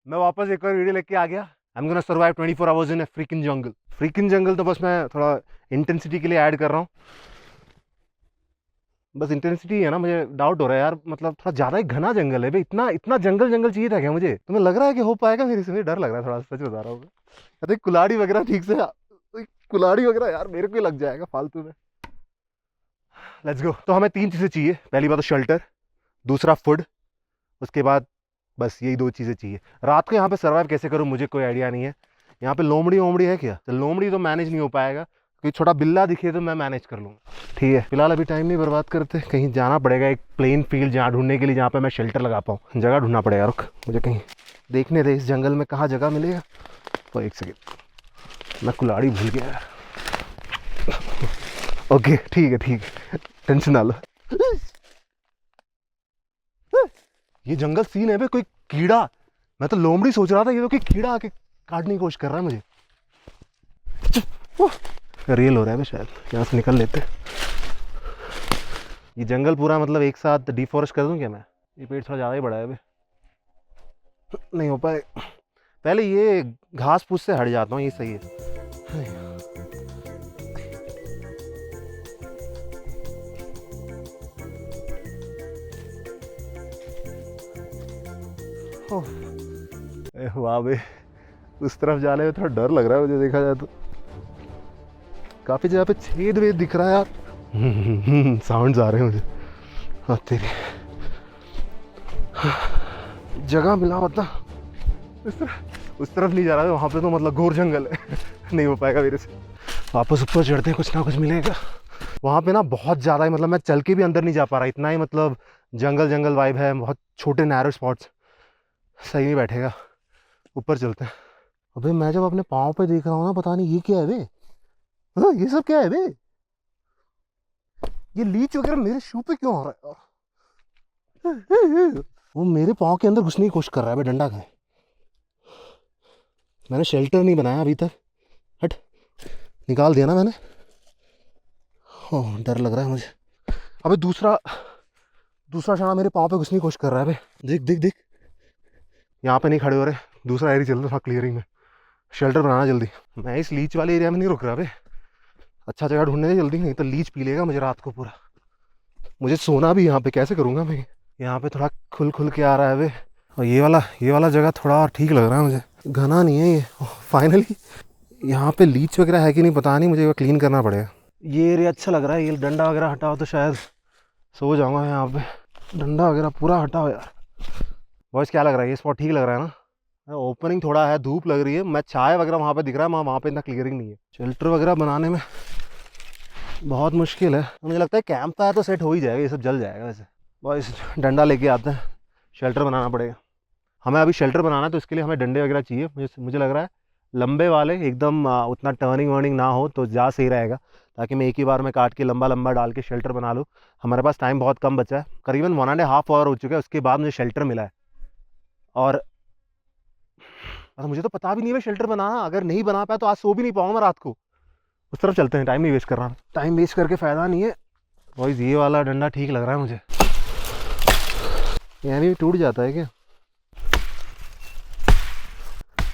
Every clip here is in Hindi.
मैं वापस एक और वीडियो लेके आ गया। I am gonna survive 24 hours in a freaking jungle. Freaking jungle तो बस मैं थोड़ा इंटेंसिटी के लिए ऐड कर रहा हूँ। बस इंटेंसिटी है ना, मुझे डाउट हो रहा है यार, मतलब थोड़ा ज़्यादा ही घना जंगल है भाई। इतना इतना जंगल जंगल चाहिए था क्या मुझे? तुम्हें लग रहा है कि हो पाएगा मेरे से? मुझे डर लग रहा है थोड़ा, सच बता रहा हूँ। अरे कुल्हाड़ी वगैरह ठीक से, कुल्हाड़ी वगैरह यार मेरे को ही लग जाएगा फालतू में। Let's go. तो हमें तीन चीज़ें चाहिए। पहली बात तो शेल्टर, दूसरा फूड, उसके बाद बस यही दो चीज़ें चाहिए। रात को यहाँ पे सर्वाइव कैसे करूँ मुझे कोई आइडिया नहीं है। यहाँ पे लोमड़ी वोमड़ी है क्या? तो लोमड़ी तो मैनेज नहीं हो पाएगा, कोई छोटा बिल्ला दिखे तो मैं मैनेज कर लूँगा। ठीक है, फिलहाल अभी टाइम नहीं बर्बाद करते, कहीं जाना पड़ेगा एक प्लेन फील्ड जहाँ ढूंढने के लिए, जहाँ पे मैं शेल्टर लगा पाऊँ। जगह ढूंढना पड़ेगा, रुक मुझे कहीं देखने दे इस जंगल में कहाँ जगह मिलेगा। तो एक सेकेंड, मैं कुल्हाड़ी भूल गया यार। ओके ठीक है ठीक है, टेंशन ना लो। ये जंगल सीन है बे, कोई कीड़ा, मैं तो लोमड़ी सोच रहा था, ये तो कोई कीड़ा आके काटने की कोशिश कर रहा है मुझे। रियल हो रहा है बे, शायद यहाँ से निकल लेते। ये जंगल पूरा मतलब एक साथ डिफॉरेस्ट कर दूं क्या मैं? ये पेड़ थोड़ा ज़्यादा ही बड़ा है बे, नहीं हो पाए। पहले ये घास फूस से हट जाता हूँ, ये सही है। वाह बे, उस तरफ जाने में थोड़ा डर लग रहा है मुझे, देखा जाए तो काफी जगह पे छेद वेद दिख रहा है यार। साउंड्स आ रहे हैं मुझे। हाँ तेरी जगह मिला होता। उस तरफ नहीं जा रहा है, वहाँ पे तो मतलब घोर जंगल है। नहीं हो पाएगा मेरे से। वापस ऊपर चढ़ते हैं, कुछ ना कुछ मिलेगा। वहाँ पे ना बहुत ज़्यादा ही, मतलब मैं चल के भी अंदर नहीं जा पा रहा, इतना ही मतलब जंगल जंगल वाइब है, बहुत छोटे नैरो स्पॉट्स, सही नहीं बैठेगा। ऊपर चलते हैं। अबे मैं जब अपने पाँव पे देख रहा हूँ ना, पता नहीं ये क्या है बे। हाँ, ये सब क्या है बे? ये लीच वगैरह मेरे शू पे क्यों हो रहा है? वो मेरे पाँव के अंदर घुसने की कोशिश कर रहा है बे, डंडा खाए। मैंने शेल्टर नहीं बनाया अभी तक। हट, निकाल दिया ना मैंने। ओह डर लग रहा है मुझे। अबे दूसरा दूसरा शाना मेरे पाँव पे घुसने की कोशिश कर रहा है बे। देख देख देख, यहाँ पे नहीं खड़े हो रहे, दूसरा एरिया चल रहा था क्लियरिंग में। शेल्टर बनाना जल्दी। मैं इस लीच वाले एरिया में नहीं रुक रहा बे, अच्छा जगह ढूंढने दे जल्दी, नहीं तो लीच पी लेगा मुझे रात को पूरा। मुझे सोना भी यहाँ पे कैसे करूँगा मैं? यहाँ पे थोड़ा खुल खुल के आ रहा है बे। और ये वाला जगह थोड़ा ठीक लग रहा है मुझे, घना नहीं है ये। फाइनली यहाँ पे लीच वगैरह है कि नहीं पता नहीं, मुझे क्लीन करना पड़ेगा। ये एरिया अच्छा लग रहा है, ये डंडा वगैरह हटाओ तो शायद सो जाऊँगा यहाँ पे। डंडा वगैरह पूरा हटाओ यार। बॉयस क्या लग रहा है, ये स्पॉट ठीक लग रहा है ना? ओपनिंग थोड़ा है, धूप लग रही है, मैं छाया वगैरह वहाँ पे दिख रहा है, वहाँ पे इतना क्लियरिंग नहीं है। शेल्टर वगैरह बनाने में बहुत मुश्किल है। मुझे लगता है कैंप फायर तो सेट हो ही जाएगा, ये सब जल जाएगा वैसे। बॉयस डंडा लेके आते हैं, शेल्टर बनाना पड़ेगा हमें। अभी शेल्टर बनाना है तो इसके लिए हमें डंडे वगैरह चाहिए। मुझे लग रहा है लंबे वाले एकदम, उतना टर्निंग वर्निंग ना हो तो ज़्यादा सही रहेगा, ताकि मैं एक ही बार में काट के लंबा लंबा डाल के शेल्टर बना लूँ। हमारे पास टाइम बहुत कम बचा है, करीबन 1.5 आवर हो चुका है, उसके बाद मुझे शेल्टर मिला है। और मुझे तो पता भी नहीं है शेल्टर बनाना, अगर नहीं बना पाया तो आज सो भी नहीं पाऊंगा मैं रात को। उस तरफ चलते हैं, टाइम नहीं वेस्ट कर रहा, टाइम वेस्ट करके फ़ायदा नहीं है। बॉयज़ ये वाला डंडा ठीक लग रहा है मुझे। ये भी टूट जाता है क्या?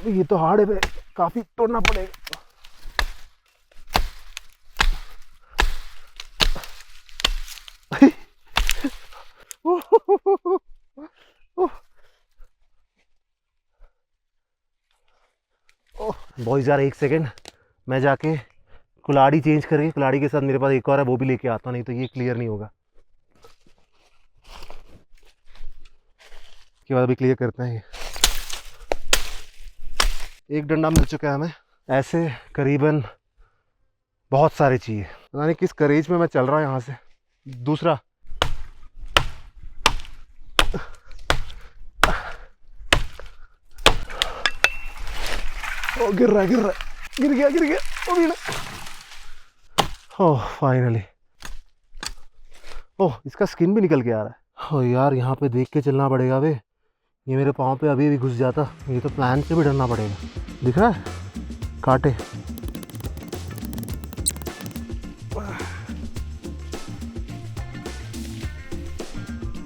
ये तो हार्ड है, काफ़ी तोड़ना पड़ेगा। बॉयज़ यार एक सेकेंड, मैं जाके कुल्हाड़ी चेंज करके, कुल्हाड़ी के साथ मेरे पास एक और है, वो भी लेके आता, नहीं तो ये क्लियर नहीं होगा। के बाद अभी क्लियर करते हैं। ये एक डंडा मिल चुका है हमें, ऐसे करीबन बहुत सारे चाहिए। पता नहीं किस करेज में मैं चल रहा हूँ यहाँ से। दूसरा ओ गिर रहा है, गिर गया ओ भी ना। ओह फाइनली, ओह इसका स्किन भी निकल के आ रहा है। ओ यार यहाँ पे देख के चलना पड़ेगा बे, ये मेरे पाँव पे अभी भी घुस जाता, ये तो प्लान से भी डरना पड़ेगा। दिख रहा है कांटे।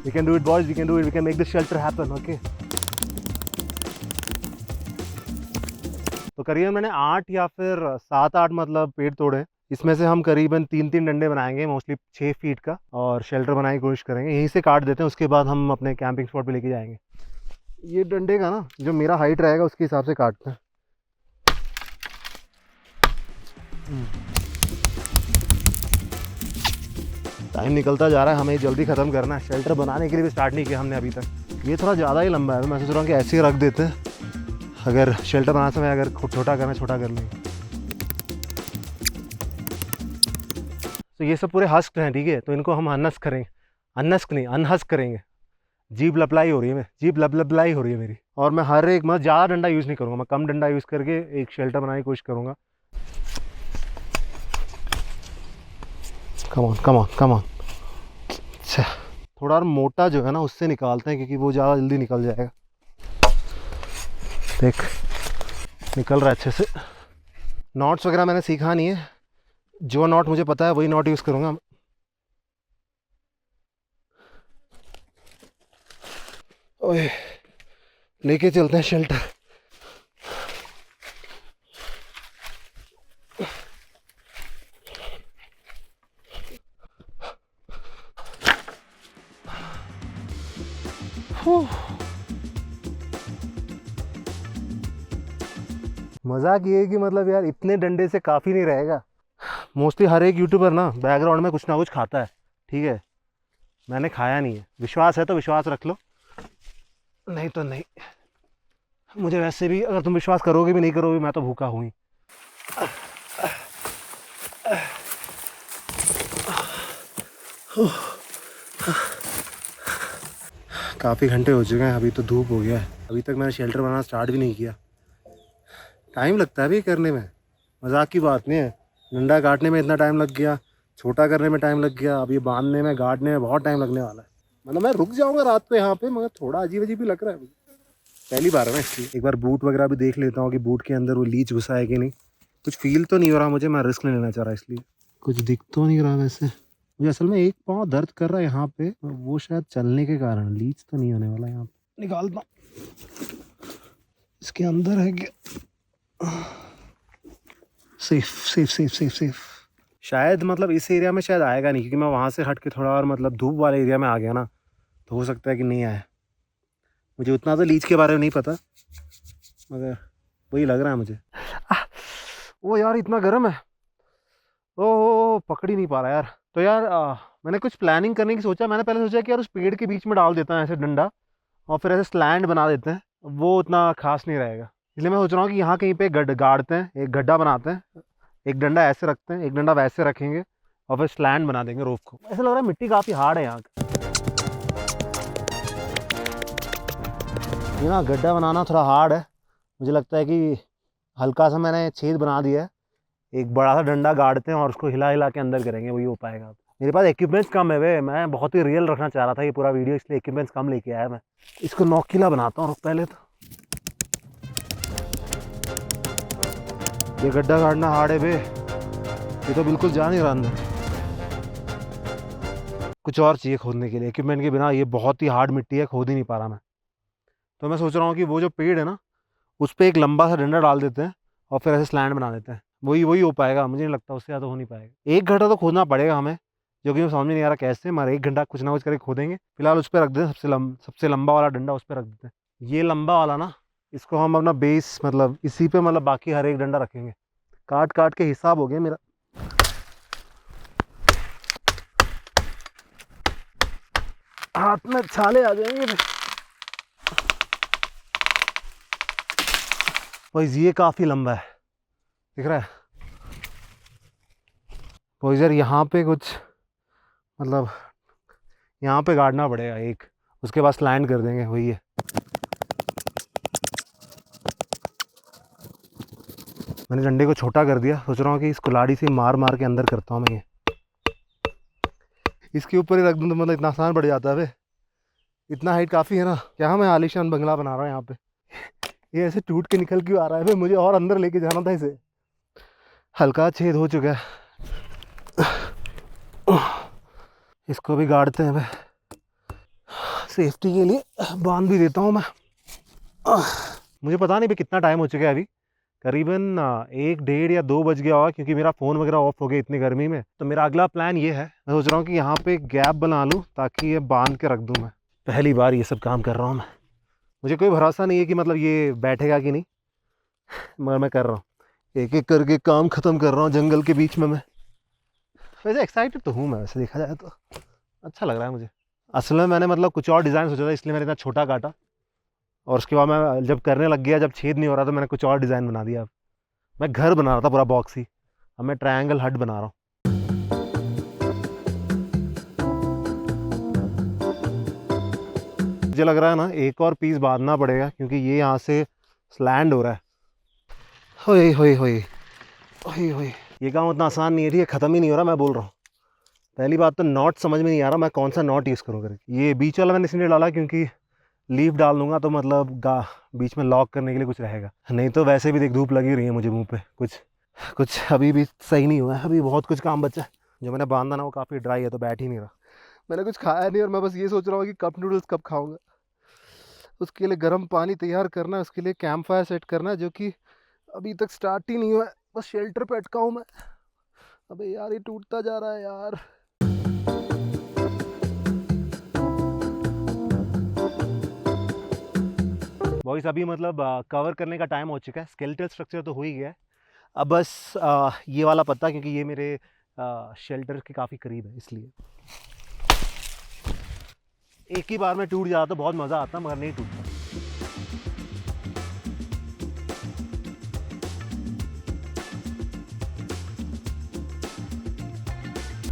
We can do it boys, we can do it, we can make this shelter happen, okay? तो करीबन मैंने 8 या फिर 7-8 मतलब पेड़ तोड़े। इसमें से हम करीबन 3-3 डंडे बनाएंगे, मोस्टली 6 फीट का, और शेल्टर बनाने की कोशिश करेंगे। यहीं से काट देते हैं, उसके बाद हम अपने कैंपिंग स्पॉट पे लेके जाएंगे। ये डंडे का ना जो मेरा हाइट रहेगा उसके हिसाब से काटते हैं। टाइम निकलता जा रहा है, हमें जल्दी ख़त्म करना है। शेल्टर बनाने के लिए भी स्टार्ट नहीं किया हमने अभी तक। ये थोड़ा ज़्यादा ही लंबा है, मैं सोच रहा हूँ कि ऐसे ही रख देते हैं। अगर शेल्टर बनाते समय अगर छोटा करना, छोटा कर लेंगे। तो ये सब पूरे हस्क हैं, ठीक है, तो इनको हम अनहस्क करेंगे। अनहस्क नहीं, अनहस्क करेंगे। जीभ लपलाई हो रही है, मैं जीभ लपलाई हो रही है मेरी। और मैं हर एक मतलब ज़्यादा डंडा यूज़ नहीं करूँगा, मैं कम डंडा यूज़ करके एक शेल्टर बनाने की कोशिश करूँगा। Come on come on come on. अच्छा, थोड़ा और मोटा जो है ना उससे निकालते हैं, क्योंकि वो ज़्यादा जल्दी निकल जाएगा। देख निकल रहा है अच्छे से। नॉट्स वगैरह मैंने सीखा नहीं है, जो नॉट मुझे पता है वही नॉट यूज़ करूँगा। ओए, लेके चलते हैं शेल्टर। मजाक ये है कि मतलब यार इतने डंडे से काफ़ी नहीं रहेगा। मोस्टली हर एक यूट्यूबर ना बैकग्राउंड में कुछ ना कुछ खाता है, ठीक है, मैंने खाया नहीं है। विश्वास है तो विश्वास रख लो, नहीं तो नहीं। मुझे वैसे भी अगर तुम विश्वास करोगे भी नहीं करोगे, मैं तो भूखा हूँ ही। काफ़ी घंटे हो चुके हैं, अभी तो धूप हो गया है। अभी तक मैंने शेल्टर बनाना स्टार्ट भी नहीं किया। टाइम लगता है भी करने में, मजाक की बात नहीं है। डंडा काटने में इतना टाइम लग गया, छोटा करने में टाइम लग गया, अभी बांधने में, गाड़ने में बहुत टाइम लगने वाला है। मतलब मैं रुक जाऊँगा रात को यहाँ पे, मगर थोड़ा अजीब अजीब भी लग रहा है। पहली बार है ना, इसलिए एक बार बूट वगैरह भी देख लेता हूँ कि बूट के अंदर वो लीच घुसा है कि नहीं। कुछ फील तो नहीं हो रहा मुझे, मैं रिस्क नहीं लेना चाह रहा, इसलिए कुछ दिख तो नहीं रहा। वैसे मुझे असल में एक पाँव दर्द कर रहा है यहाँ पे, वो शायद चलने के कारण। लीच तो नहीं होने वाला यहाँ पे। निकालता हूँ, इसके अंदर है क्या? Safe safe safe safe safe. शायद मतलब इस एरिया में शायद आएगा नहीं, क्योंकि मैं वहाँ से हट के थोड़ा और मतलब धूप वाले एरिया में आ गया ना, तो हो सकता है कि नहीं आए। मुझे उतना तो लीच के बारे में नहीं पता, मगर वही लग रहा है मुझे। वो यार इतना गर्म है, ओ पकड़ ही नहीं पा रहा यार। तो यार मैंने कुछ प्लानिंग करने की सोचा। मैंने पहले सोचा कि यार उस पेड़ के बीच में डाल देता है ऐसे डंडा, और फिर ऐसे स्लैंड बना देते हैं, वो उतना खास नहीं रहेगा। इसलिए मैं सोच रहा हूँ कि यहाँ कहीं पे गाड़ते हैं, एक गड्ढा बनाते हैं, एक डंडा ऐसे रखते हैं, एक डंडा वैसे रखेंगे, और फिर स्लैंड बना देंगे रोप को। ऐसा लग रहा है मिट्टी काफ़ी हार्ड है यहाँ का। ये ना गड्ढा बनाना थोड़ा हार्ड है। मुझे लगता है कि हल्का सा मैंने छेद बना दिया है, एक बड़ा सा डंडा गाड़ते हैं और उसको हिला हिला के अंदर करेंगे, वही हो पाएगा। मेरे पास इक्विपमेंट्स कम है वे, मैं बहुत ही रियल रखना चाह रहा था ये पूरा वीडियो, इसलिए इक्विपमेंट्स कम लेके आया मैं। इसको नोकीला बनाता हूँ पहले तो। ये गड्ढा गाड़ना हार्ड है बे, ये तो बिल्कुल जा नहीं रहा अंदर। कुछ और चाहिए खोदने के लिए, इक्विपमेंट के बिना ये बहुत ही हार्ड मिट्टी है, खोद ही नहीं पा रहा मैं। तो मैं सोच रहा हूँ कि वो जो पेड़ है ना, उस पर एक लंबा सा डंडा डाल देते हैं और फिर ऐसे स्लैंड बना देते हैं, वही वही हो पाएगा। मुझे नहीं लगता उससे ज़्यादा हो नहीं पाएगा। 1 घंटा तो खोदना पड़ेगा हमें, जो कि मुझे समझ में नहीं आ रहा कैसे, मगर 1 घंटा कुछ ना कुछ करके खोदेंगे। फिलहाल उस पर रख दें, सबसे लंबा वाला डंडा उस पर रख देते हैं। ये लंबा वाला ना, इसको हम अपना बेस मतलब इसी पे मतलब बाकी हर एक डंडा रखेंगे। काट काट के हिसाब हो गया मेरा। हाथ में छाले आ जाएंगे। बॉयज ये काफ़ी लंबा है, दिख रहा है बॉयज। यार यहाँ पे कुछ मतलब यहाँ पे गाड़ना पड़ेगा एक, उसके बाद स्लैंड कर देंगे, वही है। मैंने डंडे को छोटा कर दिया, सोच रहा हूँ कि इस कुल्हाड़ी से मार मार के अंदर करता हूँ मैं ये। इसके ऊपर ही रख दूँ तो मतलब इतना आसान पड़ जाता है वे। इतना हाइट काफ़ी है ना। क्या मैं आलीशान बंगला बना रहा हूँ यहाँ पे। ये ऐसे टूट के निकल क्यों आ रहा है भाई, मुझे और अंदर लेके जाना था इसे। हल्का छेद हो चुका है, इसको भी गाड़ते हैं भाई, सेफ्टी के लिए बांध भी देता हूँ मैं। मुझे पता नहीं भाई कितना टाइम हो चुका है अभी, करीबन 1, 1:30 या 2 बज गया होगा, क्योंकि मेरा फ़ोन वगैरह ऑफ हो गया इतनी गर्मी में। तो मेरा अगला प्लान ये है, मैं सोच रहा हूँ कि यहाँ पे गैप बना लूँ ताकि ये बांध के रख दूँ। मैं पहली बार ये सब काम कर रहा हूँ। मुझे कोई भरोसा नहीं है कि मतलब ये बैठेगा कि नहीं, मगर मैं कर रहा हूँ, एक एक करके काम ख़त्म कर रहा हूँ जंगल के बीच में। मैं वैसे एक्साइटेड तो हूँ, मैं वैसे देखा जाए तो अच्छा लग रहा है मुझे। असल में मैंने मतलब कुछ और डिज़ाइन सोचा था, इसलिए मैंने इतना छोटा काटा, और उसके बाद मैं जब करने लग गया, जब छेद नहीं हो रहा तो मैंने कुछ और डिज़ाइन बना दिया। अब मैं घर बना रहा था पूरा बॉक्स ही, अब मैं ट्रायंगल हट बना रहा हूँ। मुझे लग रहा है ना एक और पीस बांधना पड़ेगा, क्योंकि ये यहाँ से स्लैंड हो रहा है। होए होए होए होए होए, ये काम उतना आसान नहीं है, ठीक है, ख़त्म ही नहीं हो रहा। मैं बोल रहा हूँ, पहली बात तो नॉट समझ में नहीं आ रहा मैं कौन सा नॉट यूज़ करूँ करके। ये बीच वाला मैंने इसलिए डाला क्योंकि लीफ डाल दूंगा तो मतलब बीच में लॉक करने के लिए कुछ रहेगा, नहीं तो वैसे भी देख धूप लगी रही है मुझे मुंह पे, कुछ अभी भी सही नहीं हुआ है, अभी बहुत कुछ काम बचा है। जो मैंने बांधा ना वो काफ़ी ड्राई है, तो बैठ ही नहीं रहा। मैंने कुछ खाया नहीं, और मैं बस ये सोच रहा हूँ कि कप नूडल्स कब खाऊंगा। उसके लिए गर्म पानी तैयार करना है, उसके लिए कैंप फायर सेट करना है, जो कि अभी तक स्टार्ट ही नहीं हुआ है। बस शेल्टर पे अटका हूँ मैं। अबे यार ये टूटता जा रहा है यार। बॉयज अभी मतलब कवर करने का टाइम हो चुका है। स्केलेटल स्ट्रक्चर तो हो ही गया है, अब बस ये वाला पत्ता, क्योंकि ये मेरे शेल्टर के काफ़ी करीब है, इसलिए एक ही बार में टूट जाता तो बहुत मज़ा आता, मगर नहीं टूटता।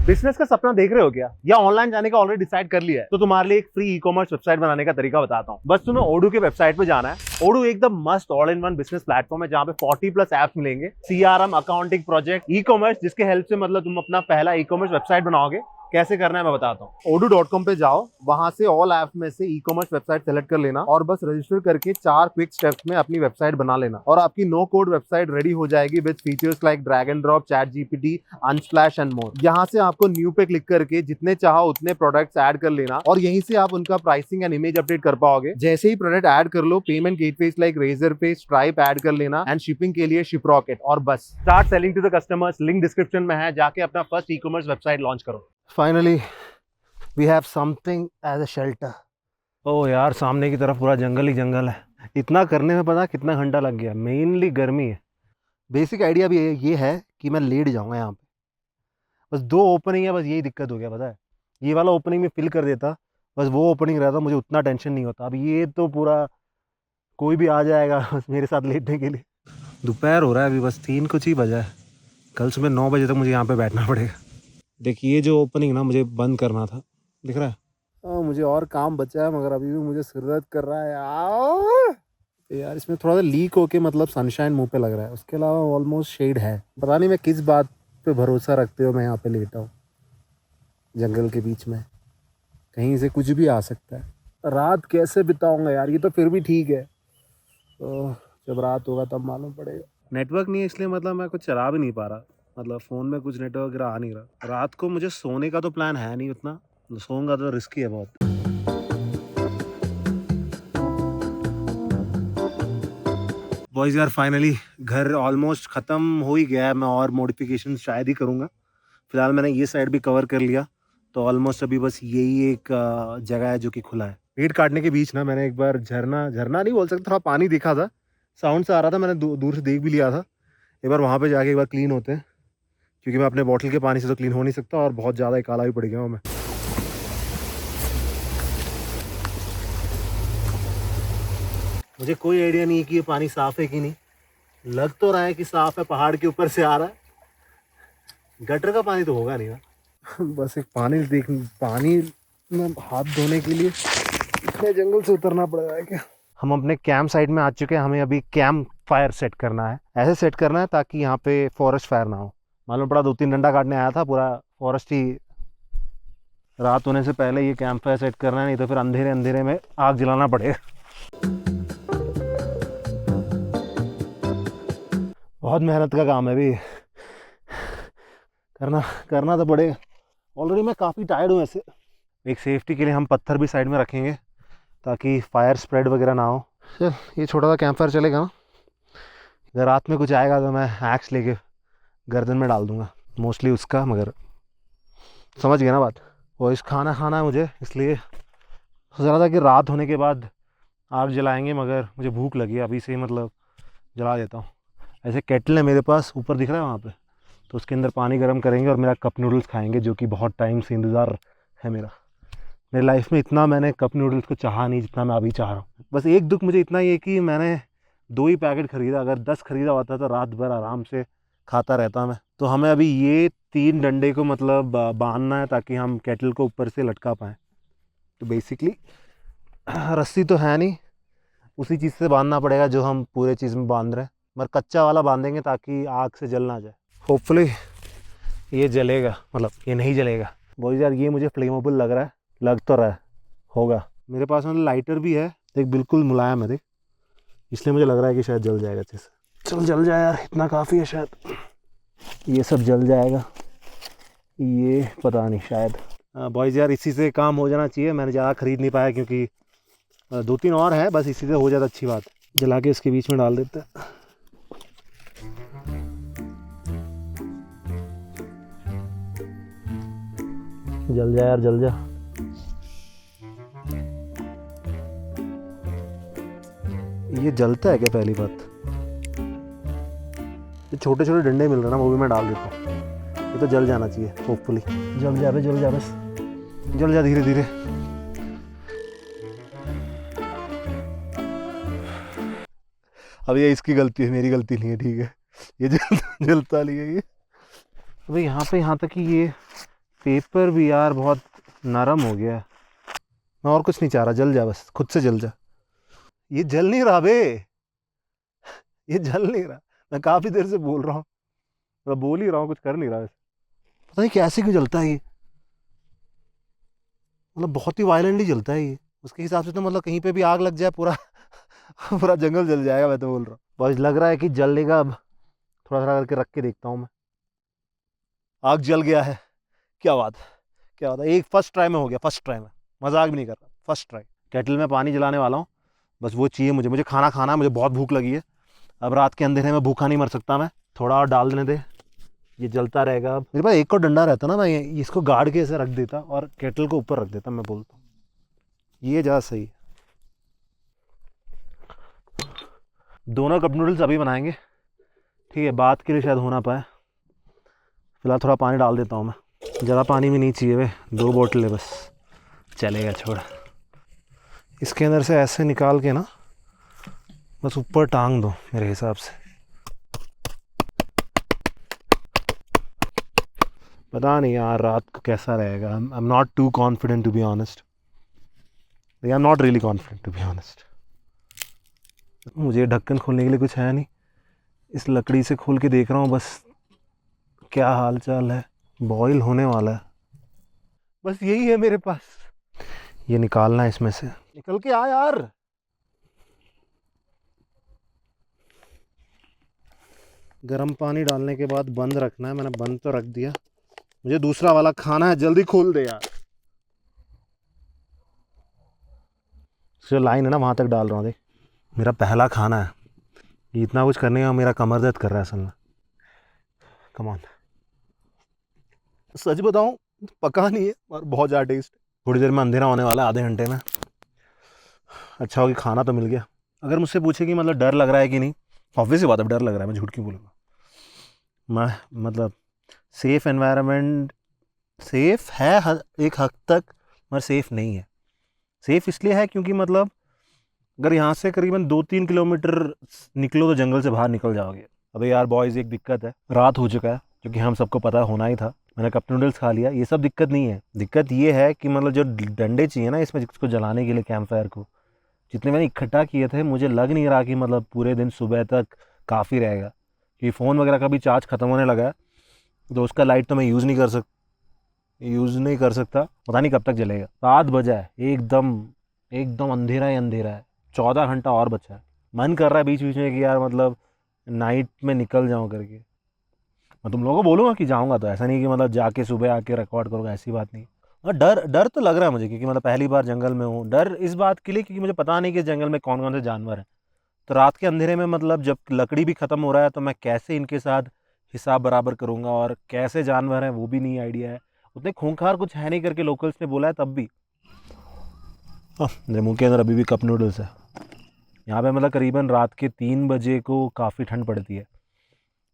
बिजनेस का सपना देख रहे हो क्या, या ऑनलाइन जाने का ऑलरेडी डिसाइड कर लिया है? तो तुम्हारे लिए एक फ्री ई कॉमर्स वेबसाइट बनाने का तरीका बताता हूँ। बस तुम्हें ओडू के वेबसाइट पे जाना है। ओडू एकदम मस्त all in one business platform है, जहाँ पे 40+ ऐप्स मिलेंगे, CRM, accounting, project, e commerce, जिसके हेल्प से मतलब तुम अपना पहला ई कॉमर्स वेबसाइट बनाओगे। कैसे करना है मैं बताता हूँ। odoo.com पे जाओ, वहां से ऑल ऐप में से ई कॉमर्स वेबसाइट सेलेक्ट कर लेना, और बस रजिस्टर करके 4 क्विक स्टेप्स में अपनी वेबसाइट बना लेना, और आपकी नो कोड वेबसाइट रेडी हो जाएगी with features like drag and drop, chat GPT, Unsplash and more. यहाँ से आपको न्यू पे क्लिक करके जितने चाहो उतने प्रोडक्ट्स ऐड कर लेना, और यहीं से आप उनका प्राइसिंग एंड इमेज अपडेट कर पाओगे। जैसे ही प्रोडक्ट ऐड कर लो, payment gateways like Razorpay, Stripe add कर लेना, एंड शिपिंग के लिए शिपरॉकेट, और बस start selling to the customers. Link description में है, जाके अपना first e commerce website launch करो। Finally we have something as a shelter. Oh यार, सामने की तरफ पूरा जंगल ही जंगल है। इतना करने में पता कितना घंटा लग गया, मेनली गर्मी है। बेसिक आइडिया भी ये है कि मैं लेट जाऊंगा यहाँ पे। बस 2 ओपनिंग है, बस यही दिक्कत हो गया पता है। ये वाला ओपनिंग में फिल कर देता, बस वो ओपनिंग रहता, मुझे उतना टेंशन नहीं होता। अब ये तो पूरा कोई भी आ जाएगा बस मेरे साथ लेटने के लिए। दोपहर हो रहा है, अभी बस 3 कुछ ही बजा है। कल सुबह 9 बजे तक मुझे यहाँ पे बैठना पड़ेगा। देखिए ये जो ओपनिंग ना मुझे बंद करना था, दिख रहा है। मुझे और काम बचा है, मगर अभी भी मुझे सिर दर्द कर रहा है यार। इसमें थोड़ा सा लीक होके मतलब सनशाइन मुंह पे लग रहा है, उसके अलावा ऑलमोस्ट शेड है। पता नहीं मैं किस बात पे भरोसा रखते हो मैं यहाँ पे लेटा हूँ जंगल के बीच में, कहीं से कुछ भी आ सकता है। रात कैसे बिताऊंगा यार, ये तो फिर भी ठीक है, तो जब रात होगा तब मालूम पड़ेगा। नेटवर्क नहीं है इसलिए मतलब मैं कुछ चला भी नहीं पा रहा, मतलब फ़ोन में कुछ नेटवर्क वगैरह आ नहीं रहा। रात को मुझे सोने का तो प्लान है नहीं उतना, सोऊंगा तो रिस्की है बहुत। बॉयज़ यार फाइनली घर ऑलमोस्ट ख़त्म हो ही गया है। मैं और मॉडिफिकेशन शायद ही करूँगा। फिलहाल मैंने ये साइड भी कवर कर लिया, तो ऑलमोस्ट अभी बस यही एक जगह है जो कि खुला है। पेड़ काटने के बीच ना मैंने एक बार झरना नहीं बोल सकता, थोड़ा पानी दिखा था, साउंड से आ रहा था, मैंने दूर से देख भी लिया था। एक बार वहाँ पे जाके एक बार क्लीन होते हैं, क्योंकि मैं अपने बॉटल के पानी से तो क्लीन हो नहीं सकता, और बहुत ज़्यादा काला भी पड़ गया हूँ मैं। मुझे कोई आइडिया नहीं है कि ये पानी साफ़ है कि नहीं। लग तो रहा है कि साफ़ है, पहाड़ के ऊपर से आ रहा है। गटर का पानी तो होगा नहीं ना। बस एक पानी में हाथ धोने के लिए इतने जंगल से उतरना पड़ेगा क्या। हम अपने कैंप साइट में आ चुके हैं। हमें अभी कैंप फायर सेट करना है, ऐसे सेट करना है ताकि यहाँ पे फॉरेस्ट फायर ना हो। मालूम पड़ा 2-3 डंडा काटने आया था, पूरा फॉरेस्ट ही। रात होने से पहले ये कैंप फायर सेट करना है, नहीं तो फिर अंधेरे में आग जलाना पड़ेगा। बहुत मेहनत का काम है भी, करना तो पड़ेगा। ऑलरेडी मैं काफ़ी टायर्ड हूँ ऐसे। एक सेफ्टी के लिए हम पत्थर भी साइड में रखेंगे ताकि फायर स्प्रेड वगैरह ना हो। चल ये छोटा सा कैंप फायर चलेगा ना। अगर रात में कुछ आएगा तो मैं एक्स लेके गर्दन में डाल दूंगा मोस्टली उसका, मगर समझ गया ना बात। वो इस खाना खाना है मुझे, इसलिए सोच रहा था कि रात होने के बाद आग जलाएंगे, मगर मुझे भूख लगी है अभी से ही, मतलब जला देता हूँ। ऐसे केटल है मेरे पास, ऊपर दिख रहा है वहाँ पे, तो उसके अंदर पानी गर्म करेंगे और मेरा कप नूडल्स खाएंगे, जो कि बहुत टाइम से इंतज़ार है मेरा। मेरी लाइफ में इतना मैंने कप नूडल्स को चाहा नहीं जितना मैं अभी चाह रहा हूँ। बस एक दुख मुझे इतना ही है कि मैंने 2 ही पैकेट ख़रीदा, अगर 10 ख़रीदा होता तो रात भर आराम से खाता रहता मैं। तो हमें अभी ये 3 डंडे को मतलब बांधना है ताकि हम केटल को ऊपर से लटका पाएँ। तो बेसिकली रस्सी तो है नहीं, उसी चीज़ से बांधना पड़ेगा जो हम पूरे चीज़ में बांध रहे हैं, मगर कच्चा वाला बांधेंगे ताकि आग से जल ना जाए। होपफुली ये जलेगा, मतलब ये नहीं जलेगा। बहुत यार ये मुझे फ्लेमेबल लग रहा है, लग तो रहा है होगा। मेरे पास मतलब लाइटर भी है, देख बिल्कुल मुलायम है देख, इसलिए मुझे लग रहा है कि शायद जल जाएगा अच्छे से। चल जल जाए यार, इतना काफ़ी है शायद, ये सब जल जाएगा, ये पता नहीं शायद। बॉयज़ यार इसी से काम हो जाना चाहिए, मैंने ज़्यादा ख़रीद नहीं पाया क्योंकि 2-3 और है, बस इसी से हो जाता अच्छी बात। जला के इसके बीच में डाल देते हैं। जल जा यार, जल जा। ये जलता है क्या पहली बात? ये छोटे छोटे डंडे मिल रहे हैं ना, वो भी मैं डाल देता हूँ, ये तो जल जाना चाहिए होपफुली। जल जा बे, जल जा, बस जल जा धीरे धीरे। अब ये इसकी गलती है, मेरी गलती नहीं है, ठीक है। ये जलता नहीं है ये। अबे यहाँ तक कि ये पेपर भी यार बहुत नरम हो गया है। मैं और कुछ नहीं चाह रहा, जल जा बस, खुद से जल जा। ये जल नहीं रहा बे, ये जल नहीं रहा। मैं काफ़ी देर से बोल रहा हूँ, मैं बोल ही रहा हूँ, कुछ कर नहीं रहा वैसे। पता नहीं कैसे क्यों जलता है ये, मतलब बहुत ही वायलेंटली जलता है ये। उसके हिसाब से तो मतलब कहीं पे भी आग लग जाए पूरा पूरा जंगल जल जाएगा, मैं तो बोल रहा हूँ। बस लग रहा है कि जलेगा अब, थोड़ा थोड़ा करके रख के देखता हूँ मैं। आग जल गया है, क्या बात है, क्या बात है। एक फर्स्ट ट्राई में हो गया, फर्स्ट ट्राई में, मजाक भी नहीं कर रहा, फर्स्ट ट्राई। केटल में पानी जलाने वाला हूँ, बस वो चाहिए मुझे, मुझे खाना खाना है, मुझे बहुत भूख लगी है। अब रात के अंधेरे में भूखा नहीं मर सकता मैं। थोड़ा और डाल देने दे, ये जलता रहेगा। अब मेरे पास एक और डंडा रहता ना, मैं इसको गाड़ के ऐसे रख देता और केटल को ऊपर रख देता। मैं बोलता हूँ ये ज़्यादा सही है। दोनों कप नूडल्स अभी बनाएंगे, ठीक है, बात के लिए शायद हो ना पाए। फिलहाल थोड़ा पानी डाल देता हूँ मैं, ज़्यादा पानी भी नहीं चाहिए वे, 2 बोतल है बस, चलेगा छोड़। इसके अंदर से ऐसे निकाल के ना बस ऊपर टांग दो मेरे हिसाब से। पता नहीं यार रात को कैसा रहेगा। I am not too confident to be honest, I am not really confident to be honest. मुझे ढक्कन खोलने के लिए कुछ है नहीं, इस लकड़ी से खोल के देख रहा हूँ बस क्या हाल चाल है। बॉईल होने वाला है, बस यही है मेरे पास। ये निकालना है इसमें से, निकल के आ यार। गर्म पानी डालने के बाद बंद रखना है, मैंने बंद तो रख दिया। मुझे दूसरा वाला खाना है, जल्दी खोल दे यार। जो लाइन है ना वहाँ तक डाल रहा हूँ, देख मेरा पहला खाना है। इतना कुछ करने का मेरा कमर दर्द कर रहा है असल में। कम ऑन, सच बताऊँ पका नहीं है और बहुत ज़्यादा टेस्ट। थोड़ी देर में अंधेरा होने वाला है, आधे घंटे में। अच्छा हो कि खाना तो मिल गया। अगर मुझसे पूछे कि मतलब डर लग रहा है कि नहीं, ऑब्वियस ही बात है डर लग रहा है, मैं झूठ क्यों बोलूँगा। मैं मतलब सेफ़ एनवायरनमेंट, सेफ़ है एक हद तक, मगर सेफ़ नहीं है। सेफ़ इसलिए है क्योंकि मतलब अगर यहाँ से करीबन 2-3 किलोमीटर निकलो तो जंगल से बाहर निकल जाओगे। अबे यार बॉयज़ एक दिक्कत है, रात हो चुका है, जो कि हम सबको पता होना ही था। मैंने कप नूडल्स खा लिया, ये सब दिक्कत नहीं है। दिक्कत ये है कि मतलब जो डंडे चाहिए ना इसमें, जिसको जलाने के लिए कैंप फायर को, जितने मैंने इकट्ठा किए थे, मुझे लग नहीं रहा कि मतलब पूरे दिन सुबह तक काफ़ी रहेगा। कि फ़ोन वगैरह का भी चार्ज ख़त्म होने लगा है, तो उसका लाइट तो मैं यूज़ नहीं कर सकता। पता नहीं कब तक जलेगा। 7 बजा है, एकदम एकदम अंधेरा ही अंधेरा है। 14 घंटा और बचा है। मन कर रहा है बीच बीच में कि यार मतलब नाइट में निकल जाऊँ करके। मैं तुम लोगों को बोलूँगा कि जाऊँगा, तो ऐसा नहीं कि मतलब जाके सुबह आके रिकॉर्ड करूँगा, ऐसी बात नहीं। और डर डर तो लग रहा है मुझे, क्योंकि मतलब पहली बार जंगल में हूँ। डर इस बात के लिए क्योंकि मुझे पता नहीं कि जंगल में कौन कौन से जानवर हैं। तो रात के अंधेरे में मतलब जब लकड़ी भी ख़त्म हो रहा है तो मैं कैसे इनके साथ हिसाब बराबर करूँगा, और कैसे जानवर हैं वो भी नहीं आइडिया है। उतने खूंखार कुछ है नहीं करके लोकल्स ने बोला है तब भी। मेरे मुंह के अंदर अभी भी कप नूडल्स है। यहाँ पे मतलब करीबन रात के 3 बजे को काफ़ी ठंड पड़ती है।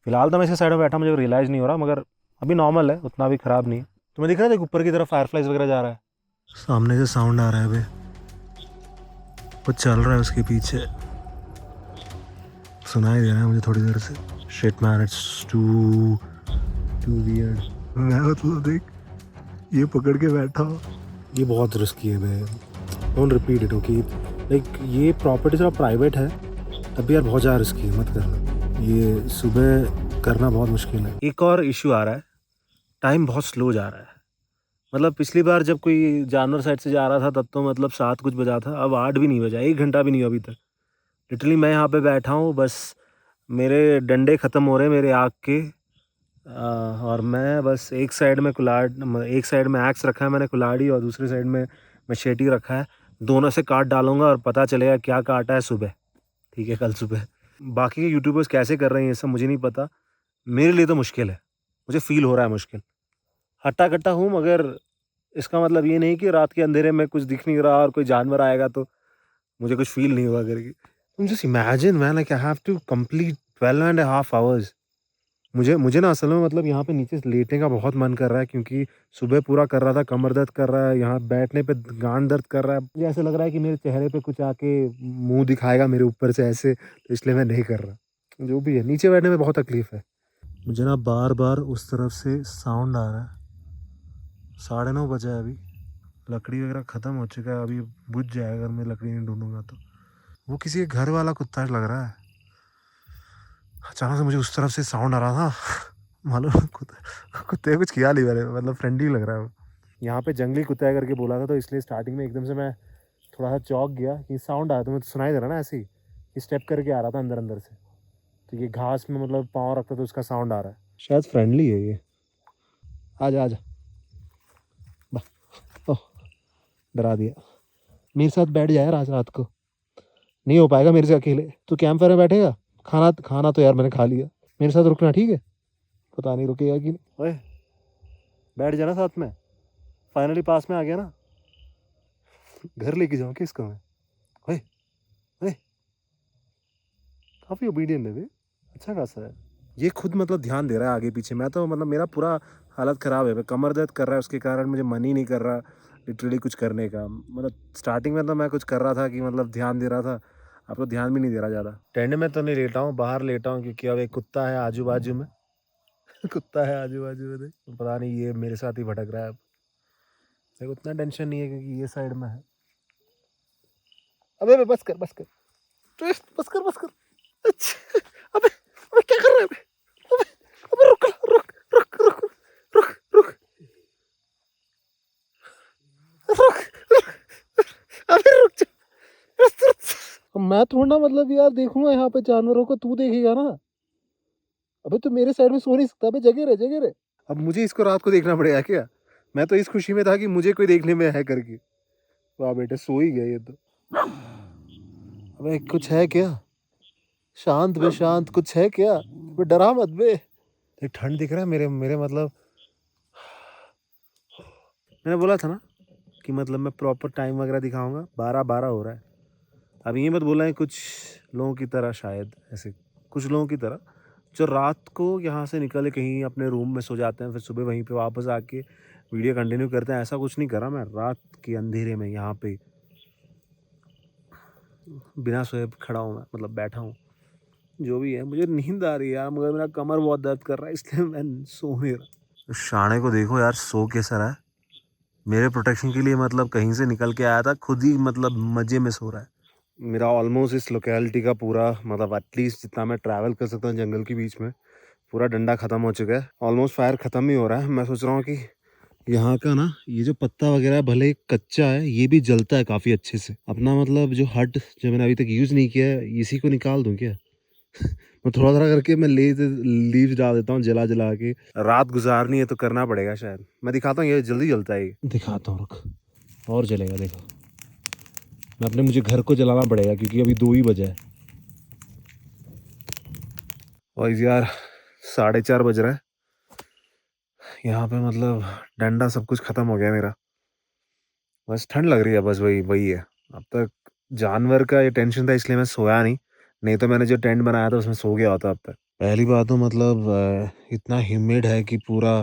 फिलहाल तो मैं इसी साइड में बैठा, मुझे रियलाइज़ नहीं हो रहा, मगर अभी नॉर्मल है, उतना भी ख़राब नहीं है। तुम्हें दिख रहा है देख ऊपर की तरफ फायरफ्लाइज वगैरह जा रहा है, सामने से साउंड आ रहा है। अभी वो चल रहा है उसके पीछे, सुनाई दे रहा है मुझे थोड़ी देर से। Shit man, it's too weird. मैं मतलब देख ये पकड़ के बैठा हूँ, ये बहुत रिस्की है भाई। Don't repeat it, okay? Like ये प्रॉपर्टी थोड़ा प्राइवेट है, तब भी यार बहुत ज़्यादा रिस्की है, मत करना। ये सुबह करना बहुत मुश्किल है। एक और इशू आ रहा है, टाइम बहुत स्लो जा रहा है। मतलब पिछली बार जब कोई जानवर साइड से जा रहा था तब तो मतलब 7 कुछ बजा था, अब 8 भी नहीं बजा, 1 घंटा भी नहीं हुआ अभी तक। लिटरली मैं यहाँ पे बैठा हूँ, बस मेरे डंडे ख़त्म हो रहे हैं मेरे आग के, और मैं बस एक साइड में एक साइड में एक्स रखा है मैंने कुल्हाड़ी, और दूसरी साइड में मशेटी रखा है। दोनों से काट डालूंगा और पता चलेगा क्या काटा है सुबह, ठीक है, कल सुबह। बाकी के यूट्यूबर्स कैसे कर रहे हैं ये सब मुझे नहीं पता, मेरे लिए तो मुश्किल है, मुझे फील हो रहा है मुश्किल। हट्टा कट्टा हूँ, मगर इसका मतलब ये नहीं कि रात के अंधेरे में कुछ दिख नहीं रहा और कोई जानवर आएगा तो मुझे कुछ फील नहीं हुआ करके। तुम just imagine man, like I have to complete 12.5 hours. मुझे ना असल में मतलब यहाँ पे नीचे लेटने का बहुत मन कर रहा है, क्योंकि सुबह पूरा कर रहा था, कमर दर्द कर रहा है, यहाँ बैठने पे गांड दर्द कर रहा है। मुझे ऐसे लग रहा है कि मेरे चेहरे पे कुछ आके मुंह दिखाएगा मेरे ऊपर से ऐसे, तो इसलिए मैं नहीं कर रहा। जो भी है, नीचे बैठने में बहुत तकलीफ है मुझे ना। बार बार उस तरफ से साउंड आ रहा है। 9:30 बजे है अभी, लकड़ी वगैरह ख़त्म हो चुका है, अभी बुझ जाएगा अगर मैं लकड़ी नहीं ढूंढूंगा तो। वो किसी घर वाला कुत्ता लग रहा है। अचानक से मुझे उस तरफ से साउंड आ रहा था, मालूम कुत्ते कुछ किया नहीं मैंने, मतलब फ्रेंडली लग रहा है वो। यहाँ पे जंगली कुत्ता है करके बोला था, तो इसलिए स्टार्टिंग में एकदम से मैं थोड़ा सा चौंक गया कि साउंड आया, तो मुझे सुनाई दे रहा ना ऐसे ही स्टेप करके आ रहा था अंदर अंदर से, तो ये घास में मतलब पाँव रखता तो उसका साउंड आ रहा है, शायद फ्रेंडली है ये। आजा आजा, ओह डरा दिया। मेरे साथ बैठ जाए आज रात को, नहीं हो पाएगा मेरे से अकेले, तो कैंप फायर में बैठेगा। खाना खाना तो यार मैंने खा लिया, मेरे साथ रुकना, ठीक है? पता नहीं रुकेगा कि नहीं। ओए बैठ जाना साथ में, फाइनली पास में आ गया ना, घर लेके जाऊँ किसको मैं? ओए ओए, काफ़ी ओबीडियंट है वे, अच्छा खासा है ये। खुद मतलब ध्यान दे रहा है आगे पीछे, मैं तो मतलब मेरा पूरा हालत ख़राब है, कमर दर्द कर रहा है, उसके कारण मुझे मन ही नहीं कर रहा लिटरली कुछ करने का। मतलब स्टार्टिंग में तो मैं कुछ कर रहा था कि मतलब ध्यान दे रहा था, अब तो ध्यान भी नहीं दे रहा ज़्यादा। टेंट में तो नहीं लेटा हूँ, बाहर लेटा हूँ, क्योंकि अब एक कुत्ता है आजू बाजू में कुत्ता है आजू बाजू में, देख पता नहीं ये मेरे साथ ही भटक रहा है। अब देखो उतना टेंशन नहीं है क्योंकि ये साइड में है। अबे बस कर बस कर, बस कर बस कर। अच्छा अबे अबे क्या कर रहा है? अबे अबे रुक रुक रुक रुक रुक रुक रुक, अबे रुक जा। मैं थोड़ा ना मतलब यार देखूंगा यहाँ पे जानवरों को, तू देखेगा ना। अबे तो मेरे साइड में सो नहीं सकता, अबे जगह रहे जगह रहे। अब मुझे इसको रात को देखना पड़ेगा क्या? मैं तो इस खुशी में था कि मुझे कोई देखने में है करके। वाह बेटे सो ही गया ये तो। अबे कुछ है क्या? शांत बे शांत, कुछ है क्या? बे डरा मत बे। ये ठंड दिख रहा है मेरे मेरे मतलब, मैंने बोला था ना कि मतलब मैं प्रॉपर टाइम वगैरह दिखाऊंगा। 12:12 हो रहा है। अब ये मत बोला है कुछ लोगों की तरह, शायद ऐसे कुछ लोगों की तरह जो रात को यहाँ से निकल कहीं अपने रूम में सो जाते हैं, फिर सुबह वहीं पे वापस आके वीडियो कंटिन्यू करते हैं। ऐसा कुछ नहीं करा मैं। रात के अंधेरे में यहाँ पे बिना सोए खड़ा हूँ मैं, मतलब बैठा हूँ। जो भी है, मुझे नींद आ रही है यार, मगर मेरा कमर बहुत दर्द कर रहा है, इसलिए मैं सो नहीं रहा। शाणे को देखो यार, सो कैसा रहा है। मेरे प्रोटेक्शन के लिए मतलब कहीं से निकल के आया था, खुद ही मतलब मज़े में सो रहा है। मेरा ऑलमोस्ट इस लोकेलिटी का पूरा मतलब एटलीस्ट जितना मैं ट्रैवल कर सकता हूँ जंगल के बीच में, पूरा डंडा ख़त्म हो चुका है। ऑलमोस्ट फायर ख़त्म ही हो रहा है। मैं सोच रहा हूँ कि यहाँ का ना ये जो पत्ता वगैरह भले कच्चा है, ये भी जलता है काफ़ी अच्छे से। अपना मतलब जो हट जो मैंने अभी तक यूज़ नहीं किया है, इसी को निकाल दूँ क्या? मैं थोड़ा थोड़ा करके मैं लीव्स डाल देता हूँ जला जला के। रात गुजारनी है तो करना पड़ेगा शायद। मैं दिखाता हूँ, ये जल्दी जलता है। दिखाता हूँ, रुक, और जलेगा देखो। मैं अपने मुझे घर को जलाना पड़ेगा क्योंकि अभी 2 ही बजे है। बॉयज यार 4:30 बज रहा है यहाँ पे, मतलब डंडा सब कुछ खत्म हो गया मेरा, बस ठंड लग रही है, बस वही वही है। अब तक जानवर का ये टेंशन था इसलिए मैं सोया नहीं, नहीं तो मैंने जो टेंट बनाया था उसमें सो गया होता अब तक। पहली बात तो मतलब इतना ह्यूमिड है कि पूरा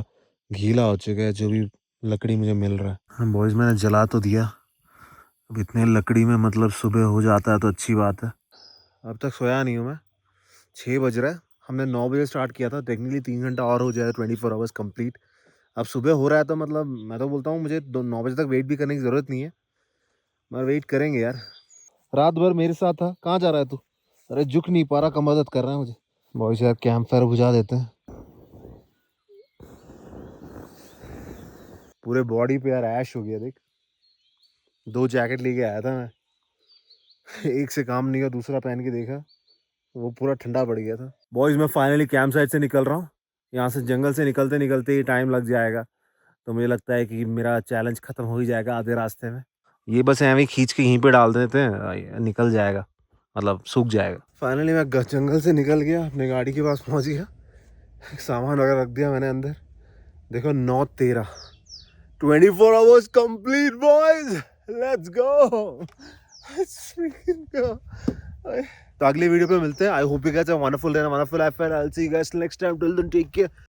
गीला हो चुका है जो भी लकड़ी मुझे मिल रहा है। बॉयज मैंने जला तो दिया, अब इतने लकड़ी में मतलब सुबह हो जाता है तो अच्छी बात है। अब तक सोया नहीं हूँ मैं, 6 बज रहा है, हमने 9 बजे स्टार्ट किया था, टेक्निकली 3 घंटा और हो जाए 24 आवर्स कंप्लीट। अब सुबह हो रहा है तो मतलब मैं तो बोलता हूँ मुझे 9 बजे तक वेट भी करने की ज़रूरत नहीं है, मगर वेट करेंगे यार। रात भर मेरे साथ था, कहाँ जा रहा है तू? अरे झुक नहीं पा रहा, कमर दर्द कर रहा है मुझे। बॉयज यार कैंप फायर बुझा देते हैं। पूरे बॉडी पे यार ऐश हो गया देख, 2 जैकेट लेके आया था मैं एक से काम नहीं हुआ, दूसरा पहन के देखा वो पूरा ठंडा पड़ गया था। बॉयज मैं फाइनली कैंप साइट से निकल रहा हूँ, यहाँ से जंगल से निकलते निकलते ही टाइम लग जाएगा, तो मुझे लगता है कि मेरा चैलेंज खत्म हो ही जाएगा आधे रास्ते में। ये बस ऐਵੇਂ खींच के यहीं पे डाल देते हैं, निकल जाएगा, मतलब सूख जाएगा। फाइनली मैं जंगल से निकल गया, अपने गाड़ी के पास पहुंच गया, सामान वगैरह रख दिया मैंने अंदर। देखो 9:13, 24 hours complete boys, let's go, let's freaking go. तो अगली वीडियो पे मिलते हैं। I hope you guys have wonderful day, wonderful life, I will see you guys next time, till then take care.